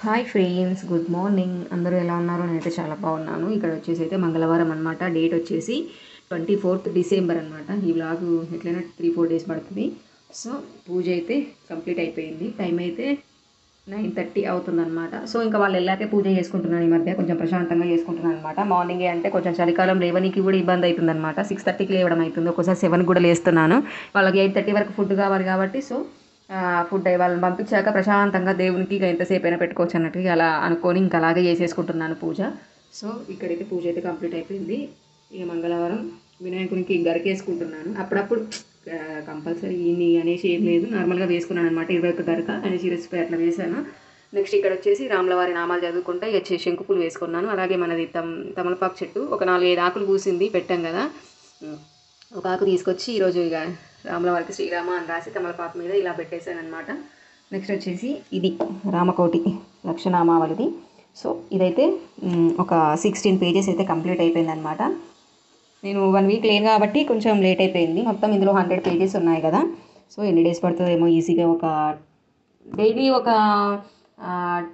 Hi friends, good morning. అందరూ ఎలా ఉన్నారు? నేనైతే చాలా బాగున్నాను. ఇక్కడ వచ్చేసి అయితే మంగళవారం అనమాట. డేట్ వచ్చేసి 24th డిసెంబర్ అనమాట. ఈ వ్లాగ్ ఎట్లయినా 3-4 డేస్ పడుతుంది. సో పూజ అయితే కంప్లీట్ అయిపోయింది. టైం అయితే 9:30 అవుతుందన్నమాట. సో ఇంకా వాళ్ళు వెళ్ళాకే పూజ చేసుకుంటున్నాను. ఈ మధ్య కొంచెం ప్రశాంతంగా చేసుకుంటున్నాను అనమాట. మార్నింగే అంటే కొంచెం చలికాలం లేవనికి కూడా ఇబ్బంది అవుతుంది అనమాట. 6:30కి లేవడం అవుతుంది, ఒక్కోసారి 7 కూడా లేస్తున్నాను. వాళ్ళకి 8:30 వరకు ఫుడ్ కావాలి కాబట్టి సో ఫుడ్ వాళ్ళని పంపించాక ప్రశాంతంగా దేవునికి ఇక ఎంతసేపు అయినా పెట్టుకోవచ్చు అన్నట్టుగా అలా అనుకొని ఇంకా అలాగే చేసేసుకుంటున్నాను పూజ. సో ఇక్కడైతే పూజ అయితే కంప్లీట్ అయిపోయింది. ఇక మంగళవారం వినాయకునికి గరికేసుకుంటున్నాను. అప్పుడప్పుడు కంపల్సరీ ఇన్ని అనేసి ఏం లేదు, నార్మల్గా వేసుకున్నాను అనమాట. 21 గరక అనేసి రెసిపీ అట్లా వేసాను. నెక్స్ట్ ఇక్కడ వచ్చేసి రాములవారి నామాలు చదువుకుంటే ఇక శంకు పూలు వేసుకున్నాను. అలాగే మనది తమలపాకు చెట్టు ఒక 4-5 ఆకులు పూసింది, పెట్టాం కదా. ఒక ఆకు తీసుకొచ్చి ఈరోజు ఇక రాములవారికి శ్రీరామ అని రాసి తమలపాకు మీద ఇలా పెట్టేశాను అనమాట. నెక్స్ట్ వచ్చేసి ఇది రామకోటి లక్షనామావళిది. సో ఇదైతే ఒక 16 పేజెస్ అయితే కంప్లీట్ అయిపోయింది అనమాట. నేను 1 వీక్ లేను కాబట్టి కొంచెం లేట్ అయిపోయింది. మొత్తం ఇందులో 100 పేజెస్ ఉన్నాయి కదా. సో ఎన్ని డేస్ పడుతుందేమో, ఈజీగా ఒక డైలీ ఒక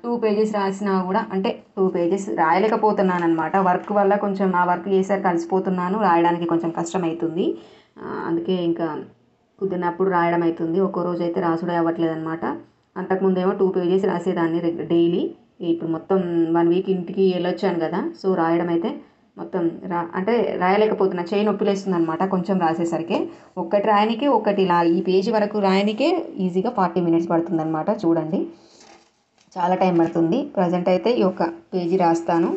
2 పేజెస్ రాసినా కూడా, అంటే 2 పేజెస్ రాయలేకపోతున్నాను అనమాట. వర్క్ వల్ల కొంచెం ఆ వర్క్ చేసరికి కలిసిపోతున్నాను, రాయడానికి కొంచెం కష్టం అవుతుంది. అందుకే ఇంకా కుదిరినప్పుడు రాయడం అవుతుంది. ఒక్కో రోజు అయితే రాసుడే అవ్వట్లేదు అనమాట. అంతకుముందేమో 2 పేజెస్ రాసేదాన్ని డైలీ. ఇప్పుడు మొత్తం 1 వీక్ ఇంటికి వెళ్ళొచ్చాను కదా. సో రాయడం అయితే మొత్తం అంటే రాయలేకపోతున్నా, చేయి నొప్పి లేస్తుంది అనమాట కొంచెం రాసేసరికి. ఒక్కటి రాయనికే ఒకటి ఇలా ఈ పేజీ వరకు రాయనికే ఈజీగా 40 మినిట్స్ పడుతుంది అనమాట. చూడండి, చాలా టైం పడుతుంది. ప్రజెంట్ అయితే ఈ ఒక పేజీ రాస్తాను.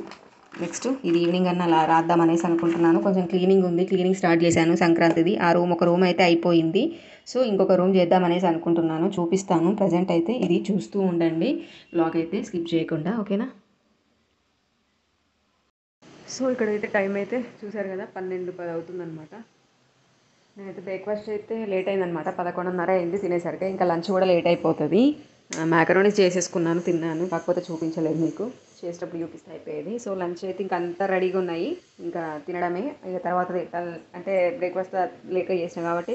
నెక్స్ట్ ఇది ఈవినింగ్ అన్న అలా రాద్దాం అనేసి అనుకుంటున్నాను. కొంచెం క్లీనింగ్ ఉంది, క్లీనింగ్ స్టార్ట్ చేశాను సంక్రాంతిది. ఆ రూమ్ ఒక రూమ్ అయితే అయిపోయింది. సో ఇంకొక రూమ్ చేద్దాం అనేసి అనుకుంటున్నాను, చూపిస్తాను. ప్రజెంట్ అయితే ఇది చూస్తూ ఉండండి, బ్లాగ్ అయితే స్కిప్ చేయకుండా, ఓకేనా. సో ఇక్కడైతే టైం అయితే చూసారు కదా, 12-10 అవుతుందన్నమాట. నేనైతే బ్రేక్ఫాస్ట్ అయితే లేట్ అయిందనమాట, 11:30 అయింది తినేసరికి. ఇంకా లంచ్ కూడా లేట్ అయిపోతుంది. మ్యాకరోనీ చేసేసుకున్నాను, తిన్నాను. కాకపోతే చూపించలేదు మీకు, చేసేటప్పుడు చూపిస్తే అయిపోయేది. సో లంచ్ అయితే ఇంకా అంతా రెడీగా ఉన్నాయి, ఇంకా తినడమే. ఇక తర్వాత అంటే బ్రేక్ఫాస్ట్ లేట్గా చేసినాం కాబట్టి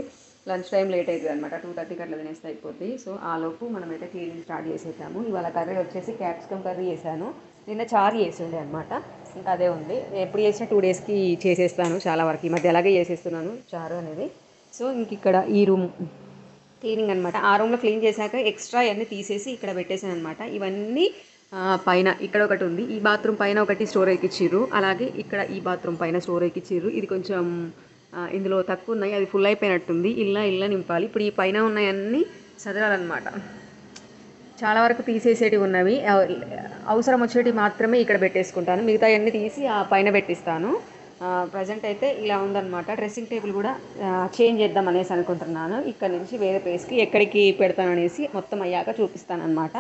లంచ్ టైం లేట్ అవుతుంది అనమాట. 2:30కి అట్లా తినేస్తే అయిపోతుంది. సో ఆ లోపు మనమైతే క్లీనింగ్ స్టార్ట్ చేసేద్దాము. ఇవాళ కర్రీ వచ్చేసి క్యాప్సికమ్ కర్రీ చేశాను. నిన్న చారు చేసిండే అనమాట, ఇంకా అదే ఉంది. ఎప్పుడు చేసినా 2 డేస్కి చేసేస్తాను చాలా వరకు. ఈ మధ్య అలాగే చేసేస్తున్నాను చారు అనేది. సో ఇంక ఇక్కడ ఈ రూమ్ క్లీనింగ్ అనమాట. ఆ రూమ్లో క్లీన్ చేశాక ఎక్స్ట్రా అన్నీ తీసేసి ఇక్కడ పెట్టేశాను అనమాట. ఇవన్నీ పైన ఇక్కడ ఒకటి ఉంది, ఈ బాత్రూమ్ పైన ఒకటి స్టోర్ ఎక్కిచ్చిర్రు, అలాగే ఇక్కడ ఈ బాత్రూమ్ పైన స్టోర్ ఎక్కిచ్చిర్రు. ఇది కొంచెం ఇందులో తక్కువ ఉన్నాయి, అది ఫుల్ అయిపోయినట్టుంది. ఇళ్ళ నింపాలి. ఇప్పుడు ఈ పైన ఉన్నాయన్నీ సదరాలన్నమాట. చాలా వరకు తీసేసేటివి ఉన్నవి, అవసరం వచ్చేటివి మాత్రమే ఇక్కడ పెట్టేసుకుంటాను. మిగతా అన్నీ తీసి ఆ పైన పెట్టిస్తాను. ప్రజెంట్ అయితే ఇలా ఉందన్నమాట. డ్రెస్సింగ్ టేబుల్ కూడా చేంజ్ చేద్దాం అనేసి అనుకుంటున్నాను. ఇక్కడ నుంచి వేరే ప్లేస్కి ఎక్కడికి పెడతాననేసి మొత్తం అయ్యాక చూపిస్తాను అనమాట.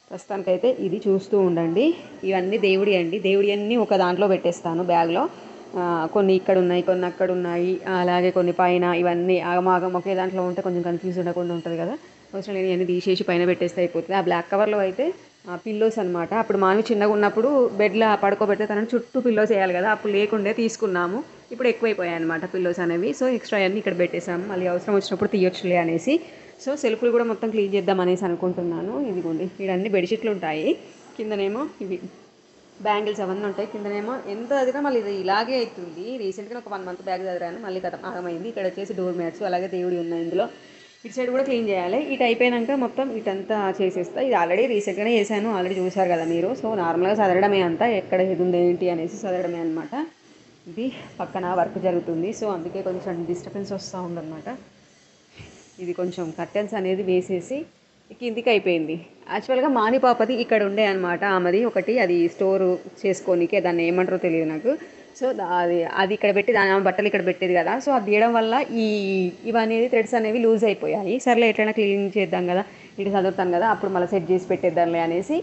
ప్రస్తుతానికైతే ఇది చూస్తూ ఉండండి. ఇవన్నీ దేవుడి అండి, దేవుడి అన్నీ ఒక దాంట్లో పెట్టేస్తాను బ్యాగ్లో. కొన్ని ఇక్కడ ఉన్నాయి, కొన్ని అక్కడ ఉన్నాయి, అలాగే కొన్ని పైన. ఇవన్నీ ఆగమాగం ఒకే దాంట్లో ఉంటే కొంచెం కన్ఫ్యూజ్ ఉండకుండా ఉంటుంది కదా. అవసరం లేని అన్నీ తీసేసి పైన పెట్టేస్తే అయిపోతుంది. ఆ బ్లాక్ కవర్లో అయితే పిల్లోస్ అనమాట. అప్పుడు మానవి చిన్నగా ఉన్నప్పుడు బెడ్లో పడుకోబెడితే తనని చుట్టూ పిల్లోస్ వేయాలి కదా, అప్పుడు లేకుండే తీసుకున్నాము. ఇప్పుడు ఎక్కువైపోయాయి అనమాట పిల్లోస్ అనేవి. సో ఎక్స్ట్రా అన్నీ ఇక్కడ పెట్టేసాము, మళ్ళీ అవసరం వచ్చినప్పుడు తీయొచ్చులే అనేసి. సో సెల్ఫ్లు కూడా మొత్తం క్లీన్ చేద్దాం అనేసి అనుకుంటున్నాను. ఇదిగోండి, ఇక్కడ అన్ని బెడ్షీట్లు ఉంటాయి, కిందనేమో ఇవి బ్యాంగిల్స్ అవన్నీ ఉంటాయి. కిందనేమో ఎంత చదివినా మళ్ళీ ఇది ఇలాగే అవుతుంది. రీసెంట్గా ఒక 1 మంత్ బ్యాగ్ చదివాను, మళ్ళీ ఆగమైంది. ఇక్కడ వచ్చేసి డోర్ మ్యాట్స్, అలాగే దేవుడి ఉన్నాయి ఇందులో. ఇటు సైడ్ కూడా క్లీన్ చేయాలి. ఇటు అయిపోయాక మొత్తం ఇటంతా చేసేస్తా. ఇది ఆల్రెడీ రీసెంట్గానే చేశాను, ఆల్రెడీ చూశారు కదా మీరు. సో నార్మల్గా చదవడమే అంతా, ఎక్కడ ఏది ఉంది ఏంటి అనేసి చదవడమే అనమాట. ఇది పక్కన వర్క్ జరుగుతుంది, సో అందుకే కొంచెం డిస్టర్బెన్స్ వస్తూ ఉందన్నమాట. ఇది కొంచెం కర్టెన్స్ అనేది వేసేసి కిందికి అయిపోయింది. యాక్చువల్గా మాని పాపది ఇక్కడ ఉండే అనమాట, ఆమెది ఒకటి, అది స్టోరు చేసుకోనికే, దాన్ని ఏమంటారో తెలియదు నాకు. సో అది ఇక్కడ పెట్టి దాని బట్టలు ఇక్కడ పెట్టేది కదా. సో అది తీయడం వల్ల ఇవనేది థ్రెడ్స్ అనేవి లూజ్ అయిపోయాయి. సర్లే ఎట్లయినా క్లీన్ చేద్దాం కదా, ఇటు చదువుతాను కదా, అప్పుడు మళ్ళీ సెట్ చేసి పెట్టేద్దాంలే అనేసి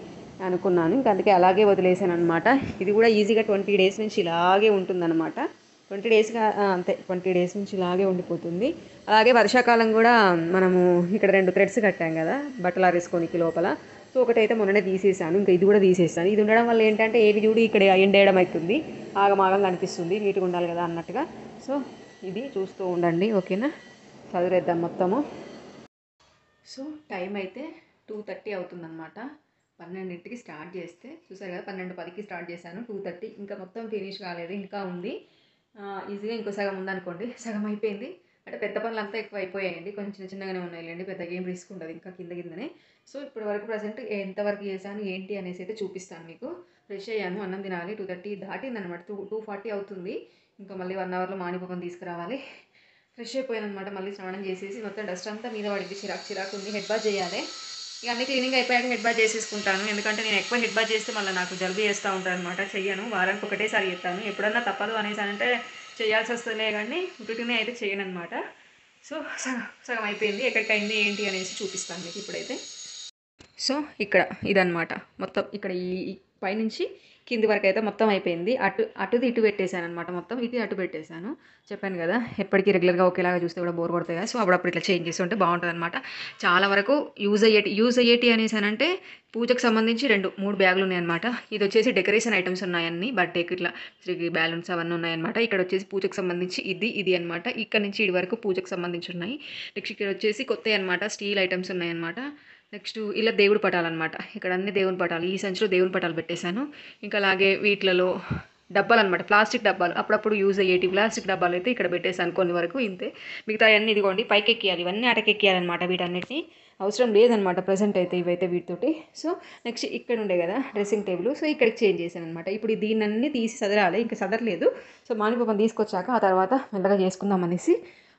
అనుకున్నాను. ఇంకా అందుకే అలాగే వదిలేసాను అనమాట. ఇది కూడా ఈజీగా 20 డేస్ నుంచి ఇలాగే ఉంటుందన్నమాట. 20 డేస్గా అంతే, 20 డేస్ నుంచి ఇలాగే ఉండిపోతుంది. అలాగే వర్షాకాలం కూడా మనము ఇక్కడ 2 థ్రెడ్స్ కట్టాం కదా బట్టలు ఆరేసుకోనికి లోపల. సో ఒకటైతే మొన్ననే తీసేసాను, ఇంకా ఇది కూడా తీసేస్తాను. ఇది ఉండడం వల్ల ఏంటంటే ఏవి చూడు ఇక్కడ ఎండేయడం అవుతుంది, ఆగమాగం కనిపిస్తుంది, నీట్గా ఉండాలి కదా అన్నట్టుగా. సో ఇది చూస్తూ ఉండండి, ఓకేనా. చదివేద్దాం మొత్తము. సో టైం అయితే 2:30 అవుతుందన్నమాట. 12కి స్టార్ట్ చేస్తే చూసారు కదా, 12:10కి స్టార్ట్ చేశాను, 2:30 ఇంకా మొత్తం ఫినిష్ కాలేదు, ఇంకా ఉంది. ఈజీగా ఇంకో సగం ఉందనుకోండి, సగం అయిపోయింది. అంటే పెద్ద పనులు అంతా ఎక్కువ అయిపోయాయండి, కొంచెం చిన్న చిన్నగానే ఉన్నాయిలేండి, పెద్దగా ఏం రిస్క్ ఉండదు, ఇంకా కిందనే. సో ఇప్పటి వరకు ప్రజెంట్ ఎంతవరకు చేశాను ఏంటి అనేసి అయితే చూపిస్తాను మీకు. ఫ్రెష్ అయ్యాను, అన్నం తినాలి, 2:30 దాటిందనమాట, 2:40 అవుతుంది. ఇంకా మళ్ళీ 1 అవర్లో మానిపోకని తీసుకురావాలి. ఫ్రెష్ అయిపోయాను అనమాట, మళ్ళీ స్నానం చేసేసి మొత్తం డస్ట్ అంతా మీద పడింది, చిరాకు ఉంది, హెడ్ బాత్ చేయాలి. ఇక అన్ని క్లీనింగ్ అయిపోయాక హెడ్ బాత్ చేసేసుకుంటాను, ఎందుకంటే నేను ఎక్కువ హెడ్ బాత్ చేస్తే మళ్ళీ నాకు జలుబు చేస్తూ ఉంటాను అనమాట. చెయ్యను, వారానికి ఒకటేసారి చేస్తాను, ఎప్పుడన్నా తప్పదు అనేసి అంటే చేయాల్సి వస్తుందిలే, కానీ ఉటుటినే అయితే చేయను అనమాట. సో సగం సగం అయిపోయింది, ఎక్కడికి అయింది ఏంటి అనేసి చూపిస్తాను మీకు ఇప్పుడైతే. సో ఇక్కడ ఇదనమాట మొత్తం, ఇక్కడ ఈ పైనుంచి కింది వరకు అయితే మొత్తం అయిపోయింది. అటుది ఇటు పెట్టేశాను అనమాట, మొత్తం ఇటు అటు పెట్టేశాను. చెప్పాను కదా, ఎప్పటికీ రెగ్యులర్గా ఒకేలాగా చూస్తే కూడా బోర్ కొడతాయి కదా, సో అప్పుడప్పుడు ఇట్లా చేంజ్ చేస్తుంటే బాగుంటుంది అనమాట. చాలా వరకు యూజ్ అయ్యేటి అనేసానంటే పూజకు సంబంధించి 2-3 బ్యాగులు ఉన్నాయన్నమాట. ఇది వచ్చేసి డెకరేషన్ ఐటమ్స్ ఉన్నాయన్నీ, బర్త్డేకి ఇట్లా బ్యాలూన్స్ అవన్నీ ఉన్నాయన్నమాట. ఇక్కడ వచ్చేసి పూజకు సంబంధించి ఇది అనమాట, ఇక్కడ నుంచి ఇది వరకు పూజకు సంబంధించి ఉన్నాయి. నెక్స్ట్ ఇక్కడ వచ్చేసి కొత్త అనమాట, స్టీల్ ఐటమ్స్ ఉన్నాయన్నమాట. నెక్స్ట్ ఇలా దేవుడి పటాలు అనమాట, ఇక్కడ అన్ని దేవుని పటాలు, ఈ సంచిలో దేవుని పటాలు పెట్టేశాను. ఇంకా అలాగే వీటిలలో డబ్బాలు అనమాట, ప్లాస్టిక్ డబ్బాలు, అప్పుడప్పుడు యూజ్ అయ్యేటి ప్లాస్టిక్ డబ్బాలు అయితే ఇక్కడ పెట్టేశాను కొన్ని వరకు, ఇంతే. మిగతా అన్నీ ఇదిగోండి పైకి ఎక్కియాలి, ఇవన్నీ అటకెక్కియాలన్నమాట, వీటన్నిటిని అవసరం లేదనమాట ప్రజెంట్ అయితే ఇవైతే వీటితోటి. సో నెక్స్ట్ ఇక్కడ ఉండే కదా డ్రెస్సింగ్ టేబుల్, సో ఇక్కడికి చేంజ్ చేశాను అనమాట. ఇప్పుడు దీన్ని తీసి సదరాలి, ఇంకా సదరలేదు. సో మానిపాపం తీసుకొచ్చాక ఆ తర్వాత మెల్లగా చేసుకుందాం అనేసి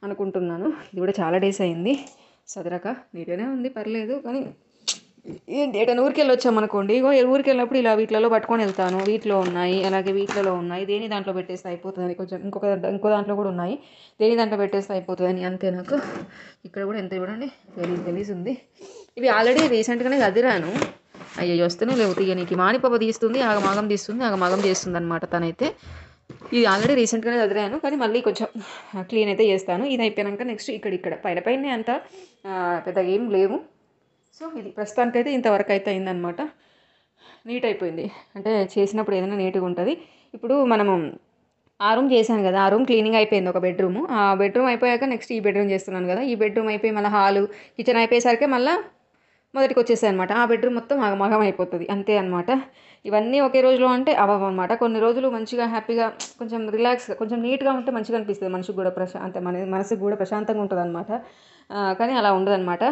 అనుకుంటున్నాను. ఇది కూడా చాలా డేస్ అయింది సదరక, నీట్గానే ఉంది పర్లేదు, కానీ ఏంటి ఎటైనా ఊరికి వచ్చామనుకోండి, ఇగో ఊరికి వెళ్ళినప్పుడు ఇలా వీటిలలో పట్టుకొని వెళ్తాను, వీటిలో ఉన్నాయి, అలాగే వీటిలో ఉన్నాయి, దేని దాంట్లో పెట్టేస్తే అయిపోతుందని, కొంచెం ఇంకో దాంట్లో కూడా ఉన్నాయి, దేని దాంట్లో పెట్టేస్తే అయిపోతుందని అంతే. నాకు ఇక్కడ కూడా ఎంత చూడండి గలీజ్ ఉంది. ఇవి ఆల్రెడీ రీసెంట్గానే చదిరాను, అయ్యో వస్తూనే లేవు తీయనికి, మానిపప్ప తీస్తుంది, ఆగమాగం చేస్తుంది అనమాట తనైతే. ఇది ఆల్రెడీ రీసెంట్గానే చదివాను, కానీ మళ్ళీ కొంచెం క్లీన్ అయితే చేస్తాను. ఇది అయిపోయాక నెక్స్ట్ ఇక్కడ పైన అంత పెద్దగా ఏం లేవు. సో ఇది ప్రస్తుతానికైతే ఇంతవరకు అయితే అయిందనమాట, నీట్ అయిపోయింది. అంటే చేసినప్పుడు ఏదైనా నీట్గా ఉంటుంది. ఇప్పుడు మనము ఆ రూమ్ చేశాను కదా, ఆ రూమ్ క్లీనింగ్ అయిపోయింది, ఒక బెడ్రూమ్. ఆ బెడ్రూమ్ అయిపోయాక నెక్స్ట్ ఈ బెడ్రూమ్ చేస్తున్నాను కదా, ఈ బెడ్రూమ్ అయిపోయి మళ్ళీ హాలు కిచెన్ అయిపోయేసరికి మళ్ళీ మొదటికి వచ్చేసాయి అనమాట. ఆ బెడ్రూమ్ మొత్తం ఆగమాగం అయిపోతుంది అంతే అనమాట. ఇవన్నీ ఒకే రోజులో అంటే అవ్వన్నమాట. కొన్ని రోజులు మంచిగా హ్యాపీగా కొంచెం రిలాక్స్గా కొంచెం నీట్గా ఉంటే మంచిగా అనిపిస్తుంది, మనసుకు కూడా మనసుకు కూడా ప్రశాంతంగా ఉంటుంది అనమాట. కానీ అలా ఉండదన్నమాట.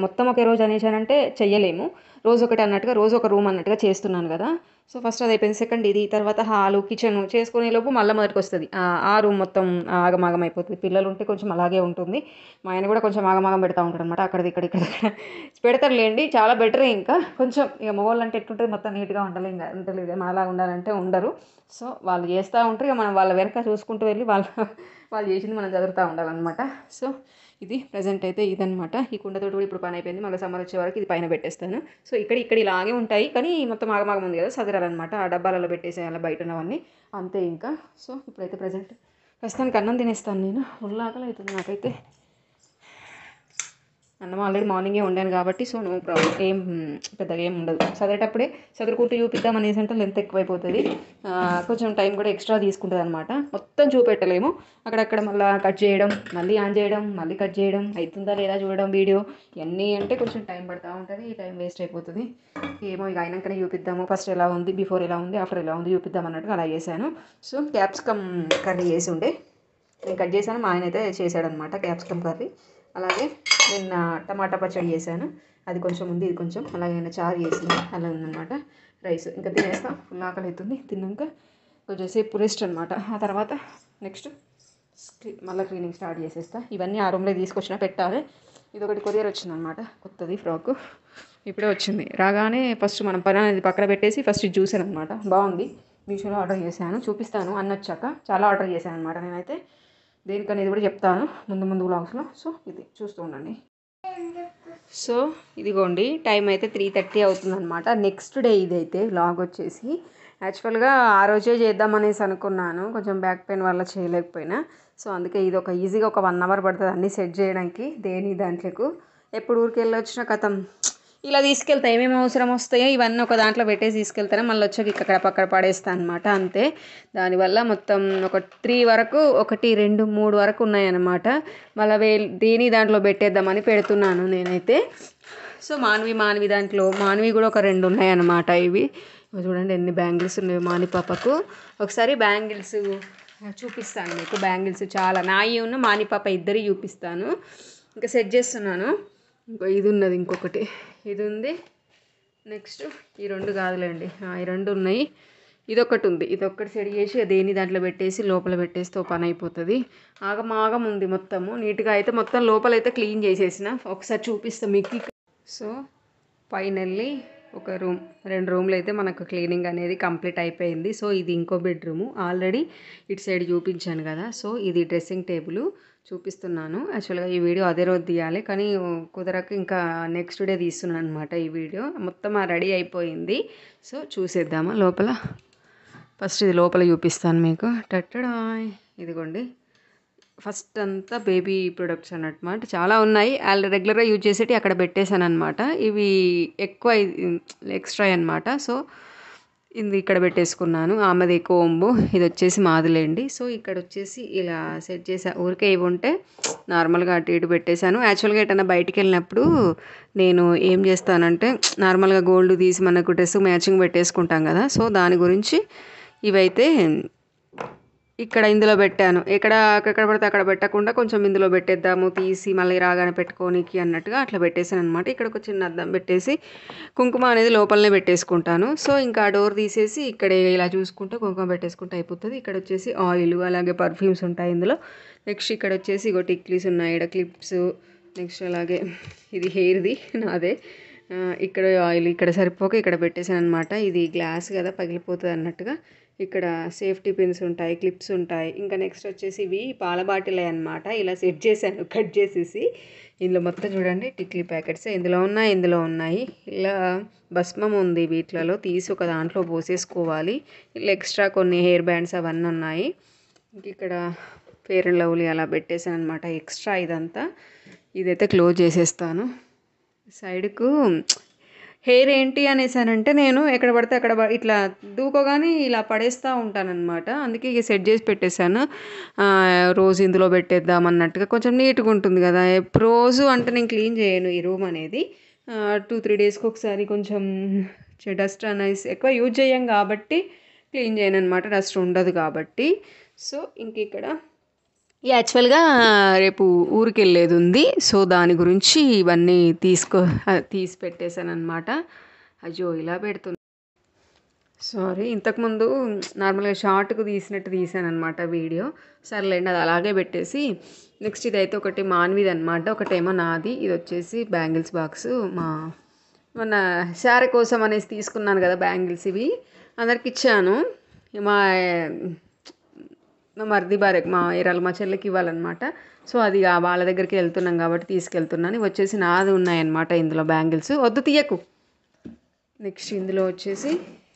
మొత్తం ఒకే రోజు అనేసానంటే చెయ్యలేము, రోజు ఒకటి అన్నట్టుగా, రోజు ఒక రూమ్ అన్నట్టుగా చేస్తున్నాను కదా. సో ఫస్ట్ అది అయిపోయింది, సెకండ్ ఇది, తర్వాత హాలు కిచెన్ చేసుకునే లోపు మళ్ళీ మొదటికి వస్తుంది, ఆ రూమ్ మొత్తం ఆగమాగం అయిపోతుంది. పిల్లలు ఉంటే కొంచెం అలాగే ఉంటుంది, మా ఆయన కూడా కొంచెం ఆగమాగం పెడతా ఉంటాడు అనమాట, అక్కడిది ఇక్కడ పెడతారులేండి, చాలా బెటరే. ఇంకా కొంచెం ఇక మగవాళ్ళు అంటే ఎట్టుంటుంది, మొత్తం నీట్గా ఉండాలి, ఇంకా ఉండలేదు అలా ఉండాలంటే ఉండరు. సో వాళ్ళు చేస్తూ ఉంటారు, ఇక మనం వాళ్ళ వెనక చూసుకుంటూ వెళ్ళి వాళ్ళు చేసింది మనం చదువుతూ ఉండాలన్నమాట. సో ఇది ప్రజెంట్ అయితే ఇదనమాట. ఈ కుండతోటి కూడా ఇప్పుడు పని అయిపోయింది, మళ్ళీ సమ్మర్ వచ్చే వరకు ఇది పైన పెట్టేస్తాను. సో ఇక్కడ ఇలాగే ఉంటాయి, కానీ మొత్తం ఆగమాగం ఉంది కదా, సదరాలన్నమాట, ఆ డబ్బాలలో పెట్టేసేయాలి బయట ఉన్నవన్నీ అంతే ఇంకా. సో ఇప్పుడైతే ప్రస్తుతానికి అన్నం తినేస్తాను నేను, ఫుల్ ఆకలి అవుతుంది నాకైతే. అన్నం ఆల్రెడీ మార్నింగే వండాను కాబట్టి సో నో ప్రాబ్లం, పెద్దగా ఏం ఉండదు. చదివేటప్పుడే చదువుకుంటూ చూపిద్దాం అనేసి అంటే లెంత్ ఎక్కువైపోతుంది, కొంచెం టైం కూడా ఎక్స్ట్రా తీసుకుంటుంది అనమాట. మొత్తం చూపెట్టలేము, అక్కడక్కడ మళ్ళీ కట్ చేయడం, మళ్ళీ ఆన్ చేయడం, మళ్ళీ కట్ చేయడం, అవుతుందా లేదా చూడడం వీడియో, ఇవన్నీ అంటే కొంచెం టైం పడుతూ ఉంటుంది, ఈ టైం వేస్ట్ అయిపోతుంది. ఏమో ఇక అయినాకనే చూపిద్దాము, ఫస్ట్ ఎలా ఉంది, బిఫోర్ ఎలా ఉంది, ఆఫ్టర్ ఎలా ఉంది చూపిద్దాం అన్నట్టుగా అలా చేశాను. సో క్యాప్సికమ్ కర్రీ చేసి ఉండే నేను కట్ చేశాను, మా ఆయన అయితే చేశాడనమాట క్యాప్సికమ్ కర్రీ. అలాగే నిన్న టమాటా పచ్చడి చేశాను, అది కొంచెం ఉంది, ఇది కొంచెం, అలాగే నిన్న చారు చేసింది, అలా ఉందన్నమాట. రైస్ ఇంకా తినేస్తాం, ఫుల్ ఆకలి అవుతుంది. తిన్నాక కొంచెం సేపు రెస్ట్ అనమాట. ఆ తర్వాత నెక్స్ట్ మళ్ళీ క్లీనింగ్ స్టార్ట్ చేసేస్తా. ఇవన్నీ ఆ రూమ్లో తీసుకొచ్చినా పెట్టాలి. ఇది ఒకటి కొరియర్ వచ్చిందనమాట, కొత్తది ఫ్రాక్ ఇప్పుడే వచ్చింది. రాగానే ఫస్ట్ మనం పని అనేది పక్కన పెట్టేసి ఫస్ట్ ఇది చూసాను అనమాట, బాగుంది, మీషోలో ఆర్డర్ చేశాను, చూపిస్తాను అన్న వచ్చాక. చాలా ఆర్డర్ చేశాను అనమాట నేనైతే, దేనికనేది కూడా చెప్తాను ముందు వ్లాగ్స్లో. సో ఇది చూస్తూ ఉండండి. సో ఇదిగోండి టైం అయితే 3:30 అవుతుందన్నమాట. నెక్స్ట్ డే ఇదైతే వ్లాగ్ వచ్చేసి యాక్చువల్గా ఆ రోజే చేద్దామనేసి అనుకున్నాను, కొంచెం బ్యాక్ పెయిన్ వల్ల చేయలేకపోయినా. సో అందుకే ఇది ఒక ఈజీగా ఒక 1 అవర్ పడుతుంది అన్నీ సెట్ చేయడానికి, దేని దాంట్లకు. ఎప్పుడు ఊరికి వెళ్ళొచ్చినా కథం ఇలా తీసుకెళ్తా ఏమేమి అవసరం వస్తాయో ఇవన్నీ ఒక దాంట్లో పెట్టేసి తీసుకెళ్తాను, మళ్ళీ వచ్చాక ఇక్కడ పక్కన పడేస్తాను అనమాట. అంతే. దానివల్ల మొత్తం ఒక 3 వరకు 1 2 3 వరకు ఉన్నాయన్నమాట. మళ్ళీ దేని దాంట్లో పెట్టేద్దామని పెడుతున్నాను నేనైతే. సో మాన్వి దాంట్లో మాన్వి కూడా ఒక 2 ఉన్నాయన్నమాట. ఇవి చూడండి ఎన్ని బ్యాంగిల్స్ ఉన్నాయో మాని పాపకు. ఒకసారి బ్యాంగిల్స్ చూపిస్తాను మీకు. బ్యాంగిల్స్ చాలా నాయి ఉన్న మాని పాప ఇద్దరి చూపిస్తాను. ఇంకా సెట్ చేస్తున్నాను. ఇది ఉన్నది, ఇంకొకటి ఇది ఉంది. నెక్స్ట్ ఈ 2 కాదులేండి, ఈ 2 ఉన్నాయి. ఇదొకటి ఉంది. ఇదొక్కటి సెట్ చేసి దేని దాంట్లో పెట్టేసి లోపల పెట్టేస్తే పని అయిపోతుంది. ఆగం ఉంది మొత్తము. నీట్గా అయితే మొత్తం లోపలైతే క్లీన్ చేసేసిన. ఒకసారి చూపిస్తాం మీకు. సో ఫైనల్లీ ఒక 2 రూమ్లు అయితే మనకు క్లీనింగ్ అనేది కంప్లీట్ అయిపోయింది. సో ఇది ఇంకో బెడ్రూము. ఆల్రెడీ ఇటు సైడ్ చూపించాను కదా. సో ఇది డ్రెస్సింగ్ టేబుల్ చూపిస్తున్నాను. యాక్చువల్గా ఈ వీడియో అదే రోజు తీయాలి, కానీ కుదరక ఇంకా నెక్స్ట్ డే తీస్తున్నాను అనమాట. ఈ వీడియో మొత్తం రెడీ అయిపోయింది. సో చూసేద్దామా లోపల. ఫస్ట్ ఇది లోపల చూపిస్తాను మీకు. టట్టడాయ్, ఇదిగోండి. ఫస్ట్ అంతా బేబీ ప్రొడక్ట్స్ అన్నమాట. చాలా ఉన్నాయి. రెగ్యులర్గా యూజ్ చేసేటి అక్కడ పెట్టేశాను అనమాట. ఇవి ఎక్కువ ఎక్స్ట్రా అనమాట. సో ఇది ఇక్కడ పెట్టేసుకున్నాను. ఆమెది కోంబు, ఇది వచ్చేసి మాదిలేండి. సో ఇక్కడ వచ్చేసి ఇలా సెట్ చేసా. ఊరికే ఇవి ఉంటే నార్మల్గా అటు ఇటు పెట్టేశాను. యాక్చువల్గా ఎటన్నా బయటికి వెళ్ళినప్పుడు నేను ఏం చేస్తానంటే నార్మల్గా గోల్డ్ తీసి మనకు డ్రెస్ మ్యాచింగ్ పెట్టేసుకుంటాం కదా. సో దాని గురించి ఇవైతే ఇక్కడ ఇందులో పెట్టాను. ఎక్కడ పడితే అక్కడ పెట్టకుండా కొంచెం ఇందులో పెట్టేద్దాము, తీసి మళ్ళీ రాగానే పెట్టుకోనికి అన్నట్టుగా అట్లా పెట్టేసాను అనమాట. ఇక్కడ ఒక చిన్న అద్దం పెట్టేసి కుంకుమ అనేది లోపలనే పెట్టేసుకుంటాను. సో ఇంకా డోర్ తీసేసి ఇక్కడే ఇలా చూసుకుంటూ కుంకుమ పెట్టేసుకుంటే అయిపోతుంది. ఇక్కడ వచ్చేసి ఆయిల్ అలాగే పర్ఫ్యూమ్స్ ఉంటాయి ఇందులో. నెక్స్ట్ ఇక్కడ వచ్చేసి ఇగో టిక్లీస్ ఉన్నాయి, ఇక్కడ క్లిప్స్. నెక్స్ట్ అలాగే ఇది హెయిర్ది నాదే. ఇక్కడ ఆయిల్ ఇక్కడ సరిపోక ఇక్కడ పెట్టేసాను అనమాట. ఇది గ్లాస్ కదా పగిలిపోతుంది అన్నట్టుగా. ఇక్కడ సేఫ్టీ పిన్స్ ఉంటాయి, క్లిప్స్ ఉంటాయి. ఇంకా నెక్స్ట్ వచ్చేసి ఇవి పాల బాటిల్ అనమాట. ఇలా సెట్ చేశాను కట్ చేసేసి. ఇందులో మొత్తం చూడండి టిక్లీ ప్యాకెట్స్ ఇందులో ఉన్నాయి. ఇలా భస్మం ఉంది వీటిలలో, తీసి ఒక దాంట్లో పోసేసుకోవాలి. ఇలా ఎక్స్ట్రా కొన్ని హెయిర్ బ్యాండ్స్ అవన్నీ ఉన్నాయి. ఇక్కడ ఫెయిర్ అండ్ లవ్లీ అలా పెట్టేసాను అనమాట ఎక్స్ట్రా. ఇదంతా ఇదైతే క్లోజ్ చేసేస్తాను. సైడ్కు హెయిర్ ఏంటి అనేసానంటే నేను ఎక్కడ పడితే అక్కడ ఇట్లా దూకోగానే ఇలా పడేస్తూ ఉంటానన్నమాట. అందుకే ఇక సెట్ చేసి పెట్టేశాను. రోజు ఇందులో పెట్టేద్దాం అన్నట్టుగా కొంచెం నీట్గా ఉంటుంది కదా. రోజు అంటే నేను క్లీన్ చేయను ఈ రూమ్ అనేది. 2-3 డేస్కి ఒకసారి కొంచెం డస్ట్ అనేది ఎక్కువ యూజ్ చేయం కాబట్టి క్లీన్ చేయను అనమాట, డస్ట్ ఉండదు కాబట్టి. సో ఇంక ఇక్కడ యాక్చువల్గా రేపు ఊరికి వెళ్ళేది ఉంది. సో దాని గురించి ఇవన్నీ తీసి పెట్టేశాను అనమాట. అయ్యో ఇలా పెడుతుంది, సారీ. ఇంతకుముందు నార్మల్గా షార్ట్కు తీసాను అనమాట వీడియో. సర్లేండి అది అలాగే పెట్టేసి నెక్స్ట్ ఇదైతే ఒకటి మాన్విది అనమాట, ఒకటేమో నాది. ఇది వచ్చేసి బ్యాంగిల్స్ బాక్స్. మొన్న శారీ కోసం అనేసి తీసుకున్నాను కదా బ్యాంగిల్స్, ఇవి అందరికి ఇచ్చాను. మా మరిది భార్య మా ఏరాలు మా చెల్లికి ఇవ్వాలన్నమాట. సో అది వాళ్ళ దగ్గరికి వెళ్తున్నాం కాబట్టి తీసుకెళ్తున్నాను. ఇవి వచ్చేసి నాది ఉన్నాయన్నమాట ఇందులో బ్యాంగిల్స్. వద్దు తీయకు. నెక్స్ట్ ఇందులో వచ్చేసి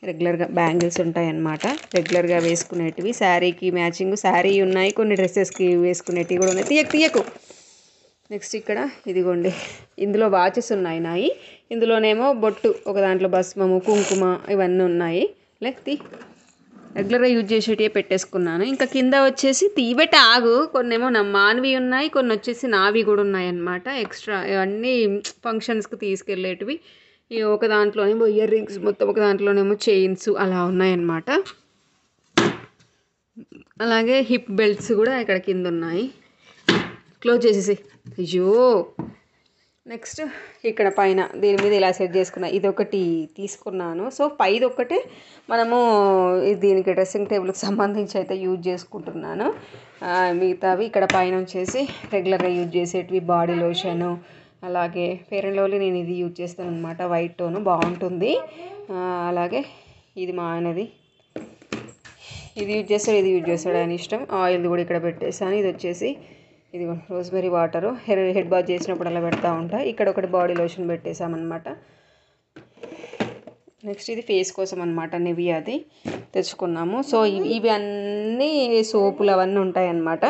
రెగ్యులర్గా బ్యాంగిల్స్ ఉంటాయన్నమాట, రెగ్యులర్గా వేసుకునేటివి. శారీకి మ్యాచింగ్ శారీ ఉన్నాయి, కొన్ని డ్రెస్సెస్కి వేసుకునేటివి కూడా ఉన్నాయి. తీయకు. నెక్స్ట్ ఇక్కడ ఇదిగోండి ఇందులో వాచెస్ ఉన్నాయి. ఇందులోనేమో బొట్టు, ఒక దాంట్లో భస్మము కుంకుమ ఇవన్నీ ఉన్నాయి. రెగ్యులర్గా యూజ్ చేసేటివే పెట్టేసుకున్నాను. ఇంకా కింద వచ్చేసి తీబెట్ట ఆగు, కొన్ని ఏమో నా మాన్వి ఉన్నాయి, కొన్ని వచ్చేసి నావి కూడా ఉన్నాయన్నమాట. ఎక్స్ట్రా ఇవన్నీ ఫంక్షన్స్కి తీసుకెళ్ళేటివి. ఒక దాంట్లోనేమో ఇయర్ రింగ్స్, మొత్తం ఒక దాంట్లోనేమో చైన్స్ అలా ఉన్నాయన్నమాట. అలాగే హిప్ బెల్ట్స్ కూడా ఇక్కడ కింద ఉన్నాయి. క్లోజ్ చేసేసి. అయ్యో. నెక్స్ట్ ఇక్కడ పైన దీని మీద ఇలా సెట్ చేసుకున్నా. ఇదొకటి తీసుకున్నాను. సో పైది ఒక్కటే మనము దీనికి డ్రెస్సింగ్ టేబుల్కి సంబంధించి అయితే యూజ్ చేసుకుంటున్నాను. మిగతావి ఇక్కడ పైన వచ్చేసి రెగ్యులర్గా యూజ్ చేసేటివి బాడీ లోషను, అలాగే ఫెయిర్ అండ్ లవ్లీ నేను ఇది యూజ్ చేస్తాను అనమాట, వైట్ టోను బాగుంటుంది. అలాగే ఇది మా ఆయనది, ఇది యూజ్ చేస్తాడు ఆయన ఇష్టం. ఆయిల్ కూడా ఇక్కడ పెట్టేసాను. ఇది వచ్చేసి ఇది రోజ్మెరీ వాటరు, హెడ్ బాత్ చేసినప్పుడు అలా పెడతా ఉంటా. ఇక్కడ ఒకటి బాడీ లోషన్ పెట్టేసామన్నమాట. నెక్స్ట్ ఇది ఫేస్ కోసం అనమాట, నివియాది తెచ్చుకున్నాము. సో ఇవి అన్నీ సోపులు అవన్నీ ఉంటాయన్నమాట.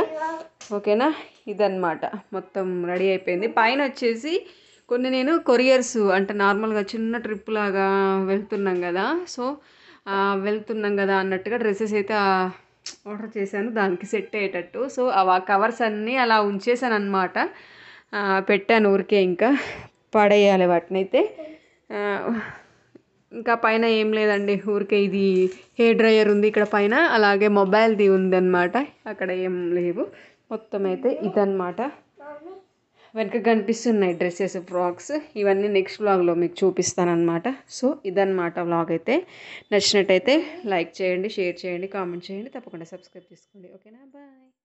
ఓకేనా, ఇదన్నమాట మొత్తం రెడీ అయిపోయింది. పైన వచ్చేసి కొన్ని నేను కొరియర్స్ అంటే నార్మల్గా చిన్న ట్రిప్ లాగా వెళ్తున్నాం కదా. సో వెళ్తున్నాం కదా అన్నట్టుగా డ్రెస్సెస్ అయితే ఆర్డర్ చేశాను దానికి సెట్ అయ్యేటట్టు. సో ఆ కవర్స్ అన్నీ అలా ఉంచేసాను అనమాట. పెట్టాను ఊరికే, ఇంకా పడేయాలి వాటిని అయితే. ఇంకా పైన ఏం లేదండి, ఊరికే ఇది హెయిర్ డ్రయర్ ఉంది ఇక్కడ పైన, అలాగే మొబైల్ది ఉందన్నమాట. అక్కడ ఏం లేవు. మొత్తం అయితే ఇదన్నమాట. వెనక కనిపిస్తున్నాయి డ్రెస్సెస్, ఫ్రాక్స్. ఇవన్నీ నెక్స్ట్ వ్లాగ్లో మీకు చూపిస్తానమాట. సో ఇదన్నమాట వ్లాగ్ అయితే. నచ్చినట్టయితే లైక్ చేయండి, షేర్ చేయండి, కామెంట్ చేయండి, తప్పకుండా సబ్స్క్రైబ్ చేసుకోండి. ఓకేనా, బాయ్.